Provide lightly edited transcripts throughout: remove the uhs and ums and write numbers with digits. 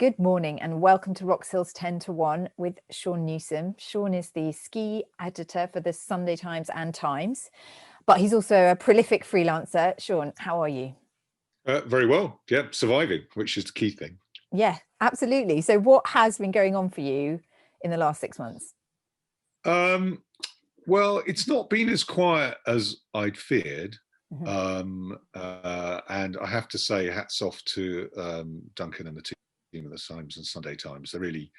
Good morning and welcome to Roxhill's 10 to 1 with Sean Newsom. Sean is the ski editor for the Sunday Times and Times, but he's also a prolific freelancer. Sean, how are you? Very well. Yeah, surviving, which is the key thing. Yeah, absolutely. So what has been going on for you in the last 6 months? Well, it's not been as quiet as I'd feared. Mm-hmm. And I have to say, hats off to Duncan and the team of the Times and Sunday Times. They're really,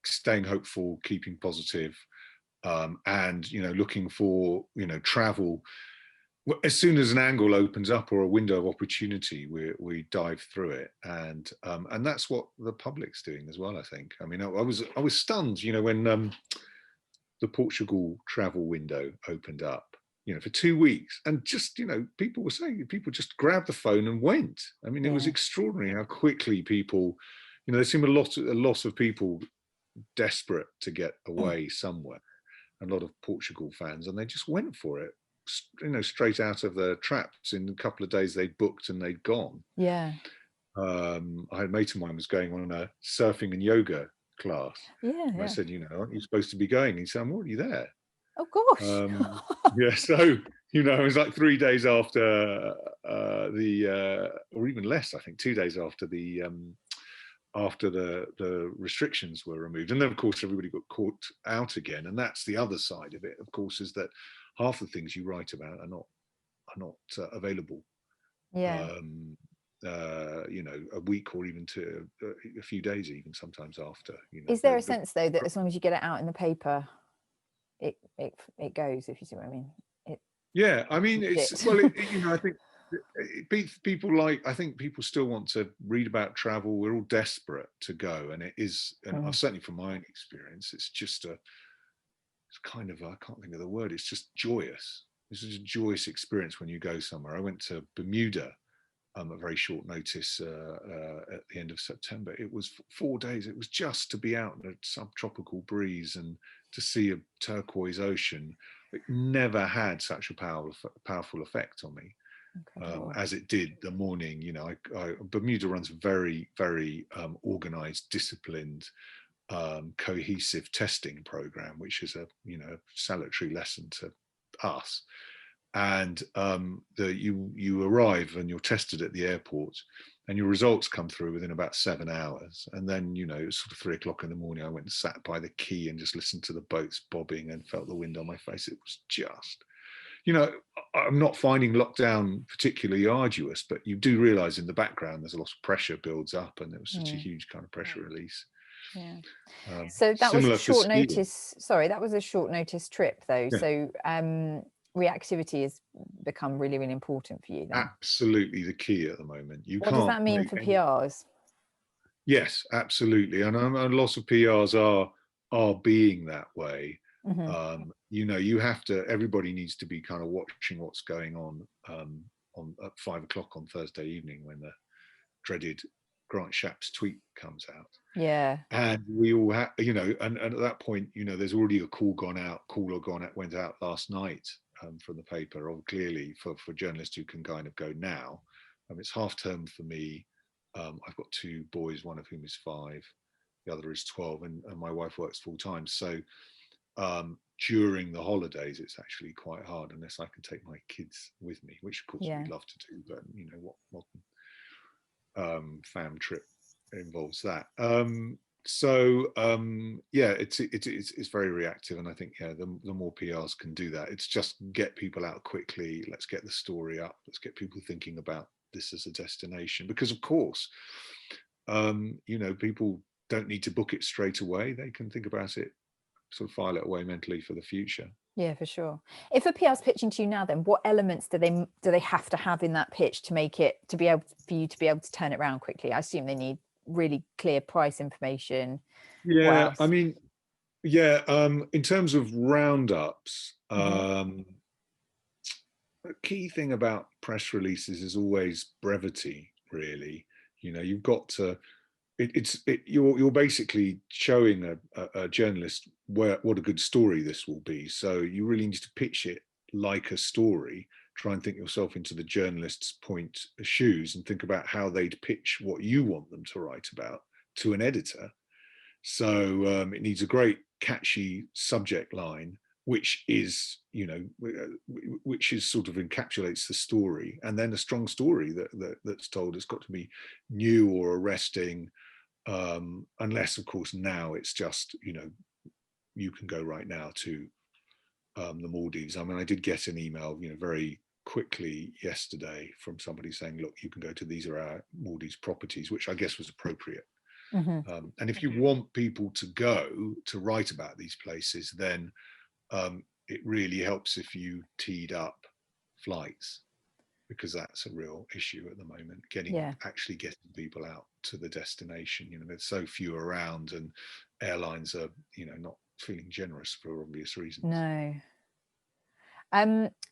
staying hopeful, keeping positive, and looking for travel. As soon as an angle opens up or a window of opportunity, we dive through it, and that's what the public's doing as well. I think. I mean, I was stunned, when the Portugal travel window opened up, for 2 weeks, and just people were saying people just grabbed the phone and went. I mean, it was extraordinary how quickly people, there seemed a lot of people desperate to get away somewhere, a lot of Portugal fans, and they just went for it, straight out of their traps. In a couple of days they booked and they'd gone. Yeah. I had a mate of mine was going on a surfing and yoga class. Yeah. I said, aren't you supposed to be going? He said, I'm already there. Oh gosh. Yeah, so it was like 3 days after or even less, I think 2 days after the restrictions were removed, and then of course everybody got caught out again. And that's the other side of it, of course, is that half the things you write about are not available. Yeah. A week or even to a few days, even sometimes after. Is there a sense though that as long as you get it out in the paper, it goes, if you see what I mean? Yeah, I mean, I think I think people still want to read about travel. We're all desperate to go, and it is, and certainly from my own experience, it's kind of, I can't think of the word, it's just joyous. This is a joyous experience when you go somewhere. I went to Bermuda at very short notice at the end of September. It was 4 days. It was just to be out in a subtropical breeze and to see a turquoise ocean. It never had such a powerful effect on me as it did the morning. Bermuda runs a very, very organized, disciplined, cohesive testing program, which is a salutary lesson to us. And you arrive and you're tested at the airport, and your results come through within about 7 hours. And then it's sort of 3 o'clock in the morning. I went and sat by the quay and just listened to the boats bobbing and felt the wind on my face. It was just, I'm not finding lockdown particularly arduous, but you do realize in the background there's a lot of pressure builds up, and it was such a huge kind of pressure release. Yeah. So that was a short notice. Sorry, that was a short notice trip though. Yeah. So reactivity has become really, really important for you then. Absolutely the key at the moment. What does that mean for PRs? Yes, absolutely. And lots of PRs are being that way. Mm-hmm. You have to, everybody needs to be kind of watching what's going on at 5 o'clock on Thursday evening when the dreaded Grant Shapps tweet comes out. Yeah. And we all have, and at that point, there's already a went out last night from the paper, or clearly for journalists who can kind of go now. It's half term for me. I've got 2 boys, one of whom is 5, the other is 12, and my wife works full time. So during the holidays, it's actually quite hard unless I can take my kids with me, which of course we'd love to do, but what fam trip involves that. It's very reactive, and I think the more PRs can do that, it's just get people out quickly. Let's get the story up. Let's get people thinking about this as a destination, because of course, people don't need to book it straight away. They can think about it, sort of file it away mentally for the future. Yeah, for sure. If a PR's pitching to you now, then what elements do they have to have in that pitch to make it for you to be able to turn it around quickly? I assume they need really clear price information. Yeah, I mean, in terms of roundups, the key thing about press releases is always brevity, really. You've got to, you're basically showing a journalist what a good story this will be. So you really need to pitch it like a story, try and think yourself into the journalist's point of shoes and think about how they'd pitch what you want them to write about to an editor. So it needs a great catchy subject line, which is, which is sort of encapsulates the story, and then a strong story that's told. It's got to be new or arresting, unless of course now it's just, you can go right now to the Maldives. I mean, I did get an email, very quickly yesterday from somebody saying, look, you can go to, these are our Maldives properties, which I guess was appropriate. And if you want people to go to write about these places, then it really helps if you teed up flights, because that's a real issue at the moment, actually getting people out to the destination. There's so few around, and airlines are, not feeling generous for obvious reasons. No.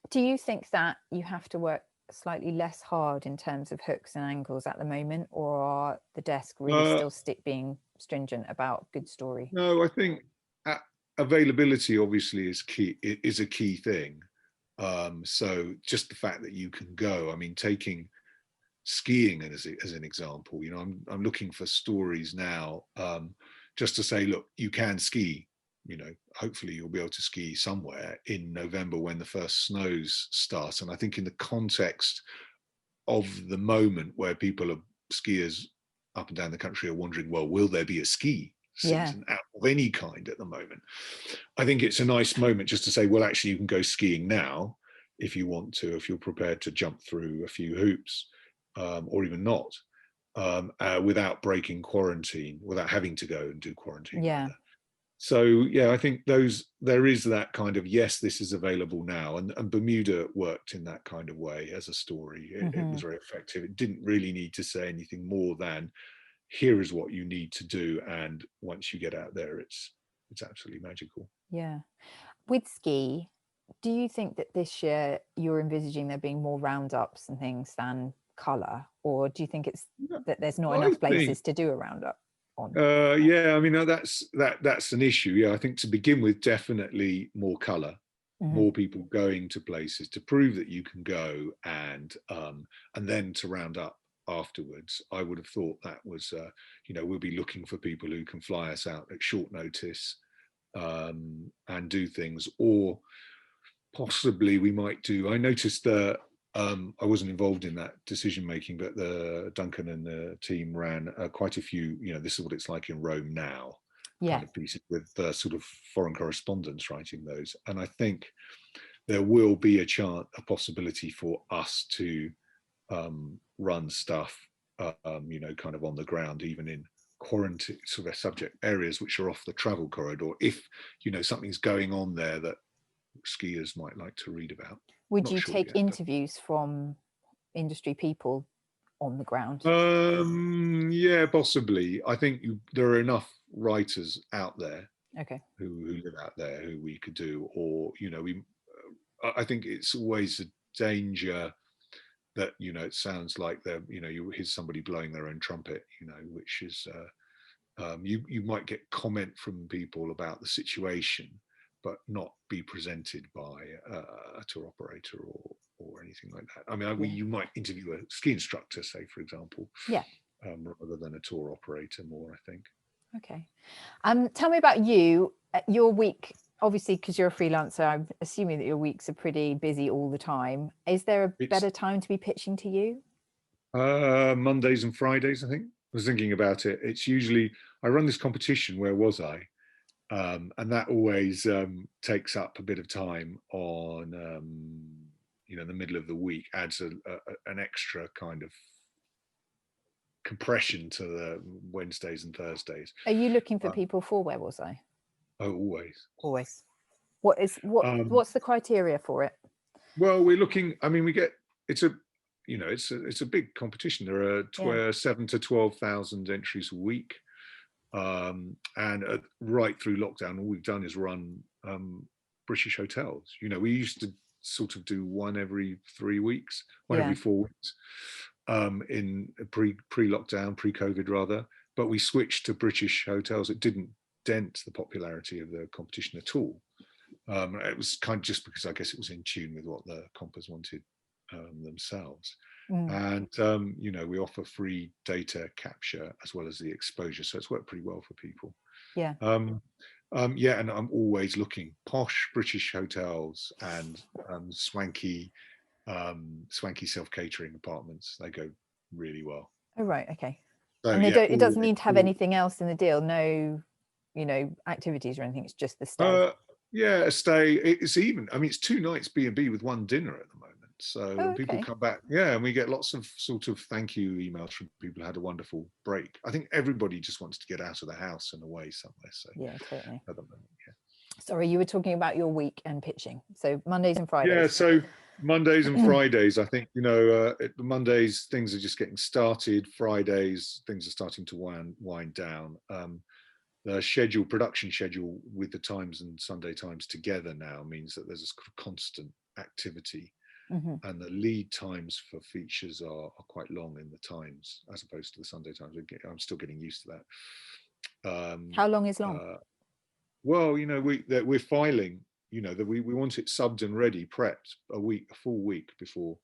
Do you think that you have to work slightly less hard in terms of hooks and angles at the moment, or are the desk really still being stringent about good story? No, I think availability obviously is key. It is a key thing. So just the fact that you can go, I mean, taking skiing as an example, I'm looking for stories now, just to say, look, you can ski. Hopefully you'll be able to ski somewhere in November when the first snows start. And I think in the context of the moment where skiers up and down the country are wondering, well, will there be a ski season out of any kind at the moment? I think it's a nice moment just to say, well, actually you can go skiing now if you want to, if you're prepared to jump through a few hoops, or even not, without breaking quarantine, without having to go and do quarantine. Yeah. Rather. So I think there is that kind of, yes, this is available now, and Bermuda worked in that kind of way as a story. It was very effective. It didn't really need to say anything more than, here is what you need to do, and once you get out there, it's absolutely magical. Yeah. With ski, do you think that this year you're envisaging there being more roundups and things than colour, or do you think it's that there's not enough places to do a roundup on? I mean, that's an issue. Yeah, I think to begin with, definitely more colour, more people going to places to prove that you can go, and then to round up afterwards. I would have thought that was, we'll be looking for people who can fly us out at short notice, and do things, or possibly we might do. I noticed that I wasn't involved in that decision making, but Duncan and the team ran quite a few. This is what it's like in Rome now, kind of pieces with sort of foreign correspondents writing those. And I think there will be a possibility for us to run stuff, kind of on the ground, even in quarantine sort of subject areas which are off the travel corridor, if something's going on there that skiers might like to read about. Would you take interviews from industry people on the ground? Yeah, possibly. I think there are enough writers out there, who live out there, who we could do, or I think it's always a danger that it sounds like you hear somebody blowing their own trumpet, which is you might get comment from people about the situation, but not be presented by a tour operator or anything like that. I mean, you might interview a ski instructor, say, for example, rather than a tour operator more, I think. Okay. Tell me about you, your week, obviously, because you're a freelancer, I'm assuming that your weeks are pretty busy all the time. Is there a better time to be pitching to you? Mondays and Fridays, I think. I was thinking about it. It's usually, I run this competition, Where Was I? And that always takes up a bit of time on, the middle of the week, adds an extra kind of compression to the Wednesdays and Thursdays. Are you looking for people for Where Was I? Oh, always. What's the criteria for it? Well, we're looking, I mean, it's a big competition. There are 7,000 to 12,000 entries a week. And right through lockdown, all we've done is run British hotels. We used to sort of do one every 3 weeks, every 4 weeks, in pre-lockdown, pre-COVID rather. But we switched to British hotels. It didn't dent the popularity of the competition at all. It was kind of just because I guess it was in tune with what the compers wanted themselves. Mm. And we offer free data capture as well as the exposure, so it's worked pretty well for people. Yeah. Yeah, and I'm always looking posh British hotels and swanky self-catering apartments. They go really well. Oh, right. Okay. So And yeah, it doesn't need to have anything else in the deal. No, activities or anything. It's just the stay. Yeah, a stay. It's even. I mean, it's 2 nights B&B with 1 dinner at the moment. So Oh, when people okay. come back, yeah, and we get lots of sort of thank you emails from people who had a wonderful break. I think everybody just wants to get out of the house and away somewhere. So Yeah, totally. at the moment, yeah. Sorry, you were talking about your week and pitching. So Mondays and Fridays. Yeah, so Mondays and Fridays, I think, Mondays things are just getting started. Fridays things are starting to wind down. The production schedule with the Times and Sunday Times together now means that there's a sort of constant activity, and the lead times for features are quite long in the Times as opposed to the Sunday Times. I'm still getting used to that. How long is long? Well, we're filing. That we want it subbed and ready, prepped a full week before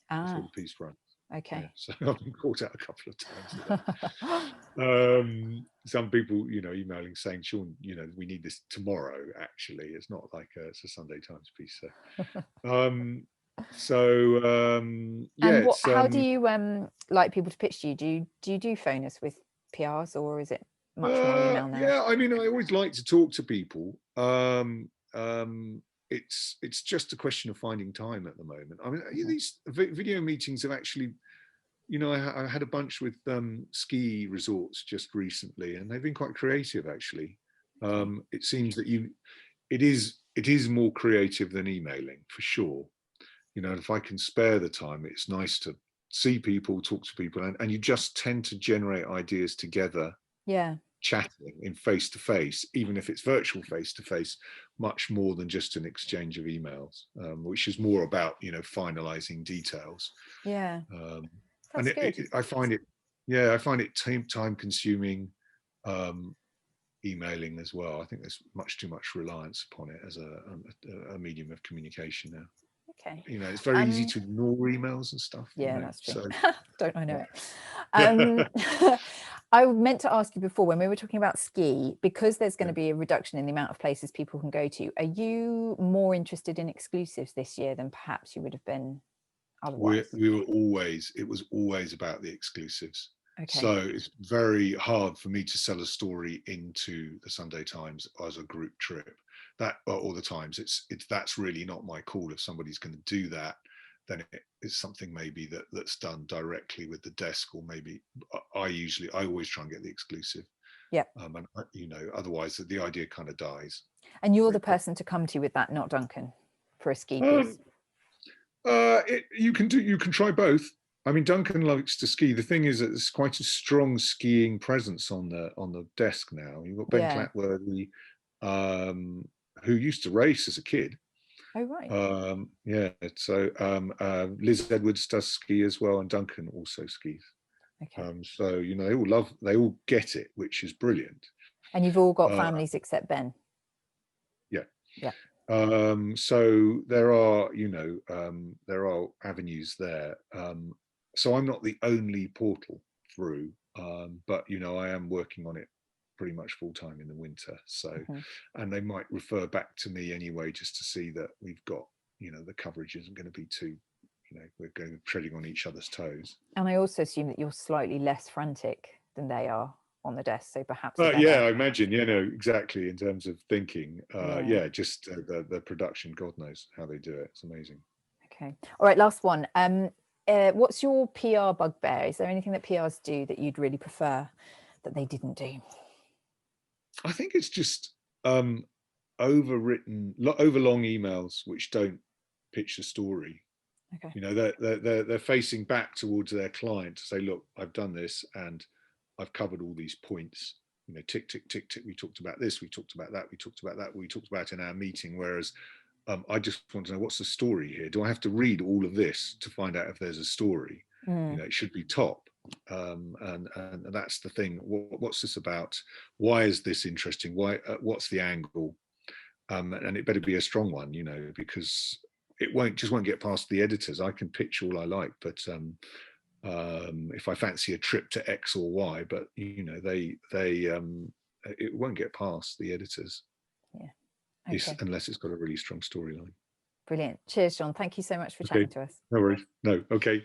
the piece runs. Okay. Yeah, so I've been caught out a couple of times. Some people, emailing saying, "Sean, we need this tomorrow." Actually, it's not like it's a Sunday Times piece. And how do you like people to pitch to you? Do you do phone us with PRs, or is it much more email now? Yeah, I mean, I always like to talk to people. It's just a question of finding time at the moment. I mean, these video meetings have actually, I had a bunch with ski resorts just recently, and they've been quite creative actually. It seems that it is more creative than emailing for sure. If I can spare the time, it's nice to see people, talk to people, and you just tend to generate ideas together. Yeah. Chatting in face to face, even if it's virtual face to face, much more than just an exchange of emails, which is more about finalizing details. Yeah. And I find it time consuming, emailing as well. I think there's much too much reliance upon it as a medium of communication now. Okay. It's very easy to ignore emails and stuff. Yeah, that's true. So, don't I know it? I meant to ask you before, when we were talking about ski, because there's going to be a reduction in the amount of places people can go to, are you more interested in exclusives this year than perhaps you would have been otherwise? It was always about the exclusives. Okay. So it's very hard for me to sell a story into the Sunday Times as a group trip. That or the Times, that's really not my call. If somebody's going to do that, then it's something maybe that's done directly with the desk, or maybe I always try and get the exclusive. Yeah. And otherwise the idea kind of dies. And you're the person to come to with that, not Duncan, for a ski piece. You can try both. I mean, Duncan likes to ski. The thing is that there's quite a strong skiing presence on the desk now. You've got Ben Clatworthy, who used to race as a kid. Oh, right. Yeah. So Liz Edwards does ski as well, and Duncan also skis. Okay. So they all get it, which is brilliant. And you've all got families except Ben. Yeah. Yeah. So there are avenues there. So I'm not the only portal through, but I am working on it pretty much full time in the winter. So, and they might refer back to me anyway, just to see that we've got, the coverage isn't going to be too, we're going treading on each other's toes. And I also assume that you're slightly less frantic than they are on the desk, so perhaps yeah, I imagine, exactly, in terms of thinking. Just the production, God knows how they do it. It's amazing. Okay, all right, last one. What's your PR bugbear? Is there anything that PRs do that you'd really prefer that they didn't do? I think it's just overlong emails which don't pitch the story. Okay. They're facing back towards their client to say, look, I've done this and I've covered all these points. Tick, tick, tick, tick. We talked about this. We talked about that. We talked about that. We talked about in our meeting. Whereas I just want to know, what's the story here? Do I have to read all of this to find out if there's a story? It should be top. And that's the thing. What's this about? Why is this interesting? Why? What's the angle? And it better be a strong one, because it won't get past the editors. I can pitch all I like, but if I fancy a trip to X or Y, but you know, it won't get past the editors. Yeah. Okay. Unless it's got a really strong storyline. Brilliant. Cheers, Sean. Thank you so much for chatting to us. No worries. No. Okay.